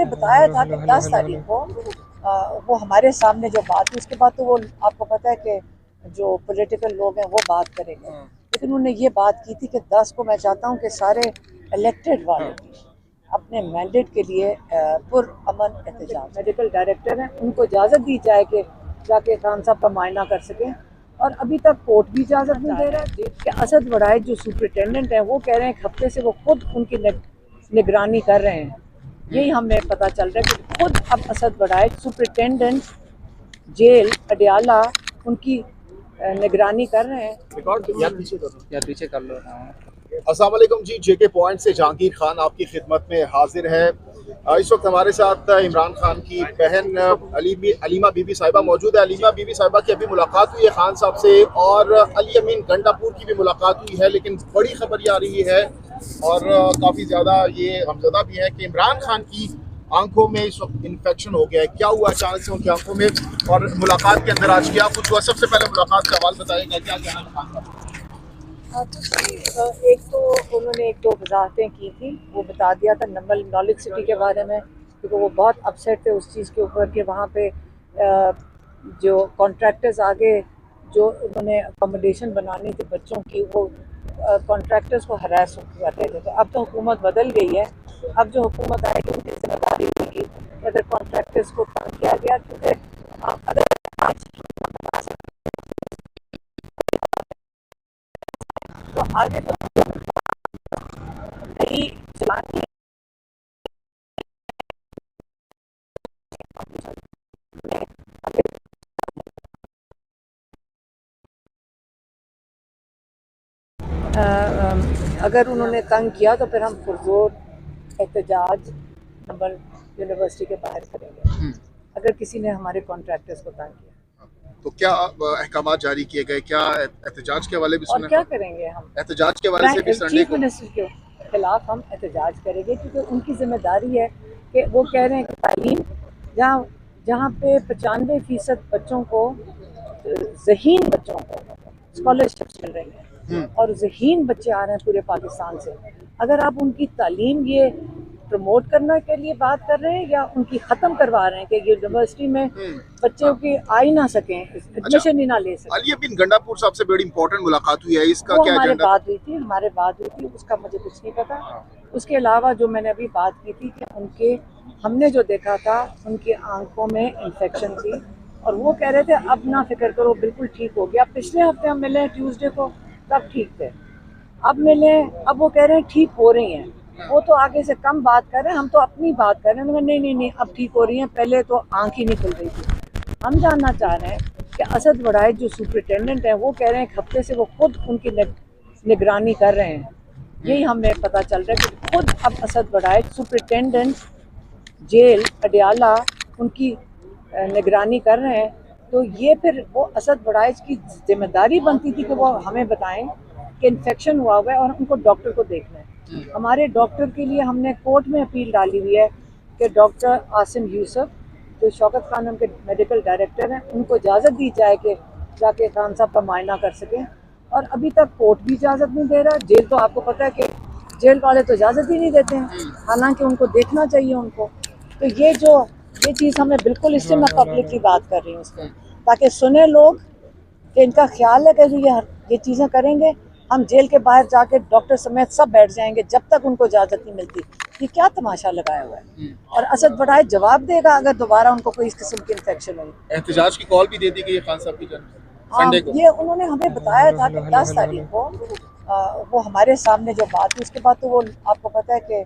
बताया था कि 10 तारीख को वो हमारे सामने जो बात हुई, उसके बाद तो वो आपको पता है कि जो पॉलिटिकल लोग हैं वो बात करेंगे, लेकिन उन्होंने ये बात की थी कि 10 को मैं चाहता हूँ कि सारे इलेक्टेड वाले अपने मैंडेट के लिए पुरअमन एहतजाज। मेडिकल डायरेक्टर हैं, उनको इजाज़त दी जाए कि जाके खान साहब का मायना कर सकें, और अभी तक कोर्ट भी इजाज़त नहीं दे रहा है कि असद वड़ाइच जो सुपरिटेंडेंट हैं वो कह रहे हैं एक हफ्ते से वो खुद उनकी निगरानी कर रहे हैं। यही हमें पता चल रहा है कि खुद अब असद वड़ाइच सुपरिटेंडेंट जेल अडियाला उनकी निगरानी कर रहे हैं। या पीछे कर लो। अस्सलाम वालेकुम जी, जेके पॉइंट से जहांगीर खान आपकी खिदमत में हाजिर है। इस वक्त हमारे साथ इमरान खान की बहन अलीमा बीबी साहिबा मौजूद है। अलीमा बीबी साहिबा की अभी मुलाकात हुई है खान साहब से, और अली अमीन गंडापुर की भी मुलाकात हुई है, लेकिन बड़ी खबर ये आ रही है और काफ़ी ज़्यादा ये गमज़दा भी है कि इमरान खान की आंखों में इस वक्त इन्फेक्शन हो गया है। क्या हुआ अचानक से उनकी आंखों में, और मुलाकात के अंदर आज क्या कुछ हुआ? सबसे पहले मुलाकात का सवाल बताइएगा, क्या कहना है खान साहब? एक तो उन्होंने एक दो वजाहतें की थी, वो बता दिया था नॉलेज सिटी के बारे में, क्योंकि वो बहुत अपसेट थे उस चीज़ के ऊपर कि वहाँ पे जो कॉन्ट्रैक्टर्स आगे जो उन्होंने अकोमोडेशन बनानी थी बच्चों की, वो कॉन्ट्रैक्टर्स को हरास कर रहे थे। तो अब तो हुकूमत बदल गई है, अब जो हुकूमत आएगी उनकी जिम्मेदारी होगी कि अगर कॉन्ट्रैक्टर्स को तंग किया गया, क्योंकि अगर तो आगे तो नई चलानी अगर उन्होंने तंग किया तो फिर हम पुरजोर एहतजाज नंबर यूनिवर्सिटी के बाहर करेंगे अगर किसी ने हमारे कॉन्ट्रैक्टर्स को तंग किया। तो क्या अहकाम जारी किए गए? क्या एहतजाज के वाले भी और सुने? क्या करेंगे हम? एहतजाज के वाले से भी संडे चीफ को मिनिस्टर के खिलाफ हम एहतजाज करेंगे, क्योंकि उनकी जिम्मेदारी है कि वो कह रहे हैं कि तालीम जहाँ जहाँ पे 95% बच्चों को, ज़हीन बच्चों को स्कॉलरशिप्स मिल रही हैं और ज़हीन बच्चे आ रहे हैं पूरे पाकिस्तान से, अगर आप उनकी तालीम ये प्रमोट करने के लिए बात कर रहे हैं या उनकी ख़त्म करवा रहे हैं कि यूनिवर्सिटी में बच्चों की आ ही ना सकें, एडमिशन ही ना ले सकें। अली अमीन गंडापुर साहब से बड़ी इंपॉर्टेंट मुलाकात हुई है, इसका वो क्या हमारे एजेंडा? हमारे बात हुई थी, उसका मुझे कुछ नहीं पता। उसके अलावा जो मैंने अभी बात की थी कि हमने जो देखा था उनकी आंखों में इन्फेक्शन थी, और वो कह रहे थे अब ना फिक्र करो, बिल्कुल ठीक हो गया। पिछले हफ्ते हम मिले ट्यूसडे को, तब ठीक थे, अब मिले, अब वो कह रहे हैं ठीक हो रही हैं। वो तो आगे से कम बात कर रहे हैं, हम तो अपनी बात कर रहे हैं। नहीं नहीं नहीं, अब ठीक हो रही हैं, पहले तो आंख ही नहीं खुल रही थी। हम जानना चाह रहे हैं कि असद वड़ाइच जो सुपरिटेंडेंट हैं वो कह रहे हैं एक हफ्ते से वो खुद उनकी निगरानी कर रहे हैं। यही हमें पता चल रहा है कि खुद अब असद वड़ाइच सुपरिटेंडेंट जेल अडियाला उनकी निगरानी कर रहे हैं। तो ये फिर वो असद वड़ाइच की जिम्मेदारी बनती थी कि वो हमें बताएं कि इन्फेक्शन हुआ है और उनको डॉक्टर को देखना है। हमारे डॉक्टर के लिए हमने कोर्ट में अपील डाली हुई है कि डॉक्टर आसिम यूसुफ जो शौकत खानम के मेडिकल डायरेक्टर हैं, उनको इजाज़त दी जाए कि जाके खान साहब का मायना कर सकें, और अभी तक कोर्ट भी इजाज़त नहीं दे रहा। जेल तो आपको पता है कि जेल वाले तो इजाज़त ही नहीं देते हैं, हालांकि उनको देखना चाहिए उनको। तो ये चीज़ हमें बिल्कुल, इससे मैं पब्लिकली बात कर रही हूँ उसको, ताकि सुने लोग कि इनका ख्याल है कि ये चीज़ें करेंगे, हम जेल के बाहर जाके डॉक्टर समेत सब बैठ जाएंगे जब तक उनको इजाज़त नहीं मिलती। ये क्या तमाशा लगाया हुआ है? और असद वड़ाइच जवाब देगा अगर दोबारा उनको कोई इस किस्म की इन्फेक्शन हुई। एहतजाज की कॉल भी दे दी गई है खान साहब की जानब संडे को। ये उन्होंने हमें बताया था कि 10 तारीख को वो हमारे सामने जो बात हुई, उसके बाद तो वो आपको पता है कि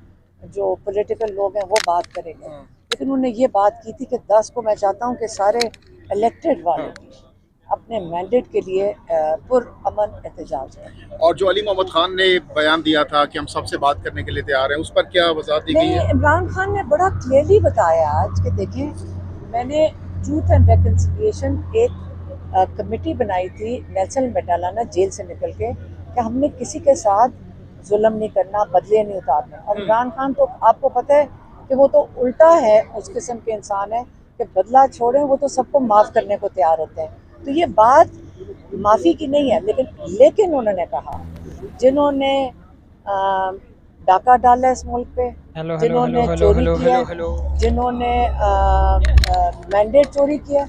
जो पॉलिटिकल लोग हैं वो बात करेंगे, लेकिन उन्होंने ये बात की थी कि 10 को मैं चाहता हूँ कि सारे इलेक्टेड वाले अपने मैंडेट के लिए पुरअमन एहतजाज है। और जो अली मोहम्मद खान ने बयान दिया था कि हम सबसे बात करने के लिए तैयार हैं, उस पर क्या वजाहत दी गई है? इमरान खान ने बड़ा क्लियरली बताया आज कि देखें, मैंने ट्रूथ एंड रिकन्सिलिएशन एक कमेटी बनाई थी नेल्सन मंडेला जेल से निकल के, कि हमने किसी के साथ जुल्म नहीं करना, बदले नहीं उतारने। और इमरान खान तो आपको पता है कि वो तो उल्टा है, उस किस्म के इंसान है कि बदला छोड़ें, वो तो सबको माफ़ करने को तैयार होते हैं। तो ये बात माफ़ी की नहीं है, लेकिन उन्होंने कहा जिन्होंने डाका डाला है इस मुल्क पे, हेलो हेलो जिन्होंने हेलो चोरी हेलो किया हेलो है, हेलो जिन्होंने मैंडेट चोरी किया,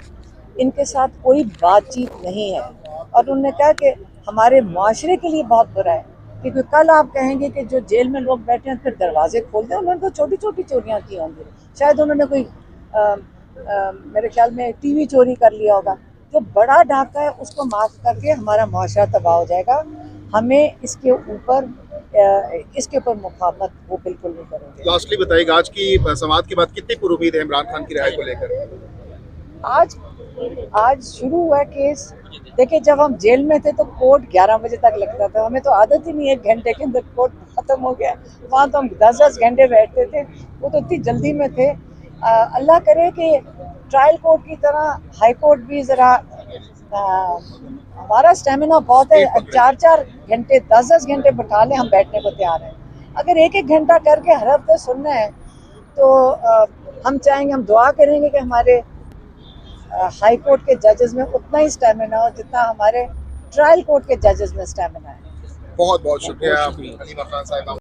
इनके साथ कोई बातचीत नहीं है। और उन्होंने कहा कि हमारे मुआशरे के लिए बहुत बुरा है, क्योंकि कल आप कहेंगे कि जो जेल में लोग बैठे हैं फिर दरवाजे खोल दें। उन्होंने तो छोटी छोटी चोरियां की होंगी, शायद उन्होंने कोई मेरे ख्याल में टीवी चोरी कर लिया होगा। जो बड़ा डाका है उसको माफ करके हमारा मुआशरा तबाह हो जाएगा। हमें इसके ऊपर मुखालफत वो बिल्कुल नहीं करेंगे। लास्टली बताइएगा, आज की समाअत के बाद कितनी पुरुद है इमरान खान की रिहाई को लेकर? आज आज शुरू हुआ केस। देखिए, जब हम जेल में थे तो कोर्ट 11 बजे तक लगता था, हमें तो आदत ही नहीं है 1 घंटे के अंदर कोर्ट खत्म हो गया। वहाँ तो हम 10-10 घंटे बैठते थे, वो तो इतनी जल्दी में थे। अल्लाह करे कि ट्रायल कोर्ट की तरह हाई कोर्ट भी ज़रा, हमारा स्टेमिना बहुत है, 4-4 घंटे 10-10 घंटे बैठा लें, हम बैठने को तैयार हैं। अगर 1-1 घंटा करके हर हफ्ते सुनना है तो हम चाहेंगे, हम दुआ करेंगे कि हमारे हाई कोर्ट के जजेस में उतना ही स्टेमिना हो जितना हमारे ट्रायल कोर्ट के जजेस में स्टेमिना है। बहुत बहुत शुक्रिया अलीमा खान साहिबा।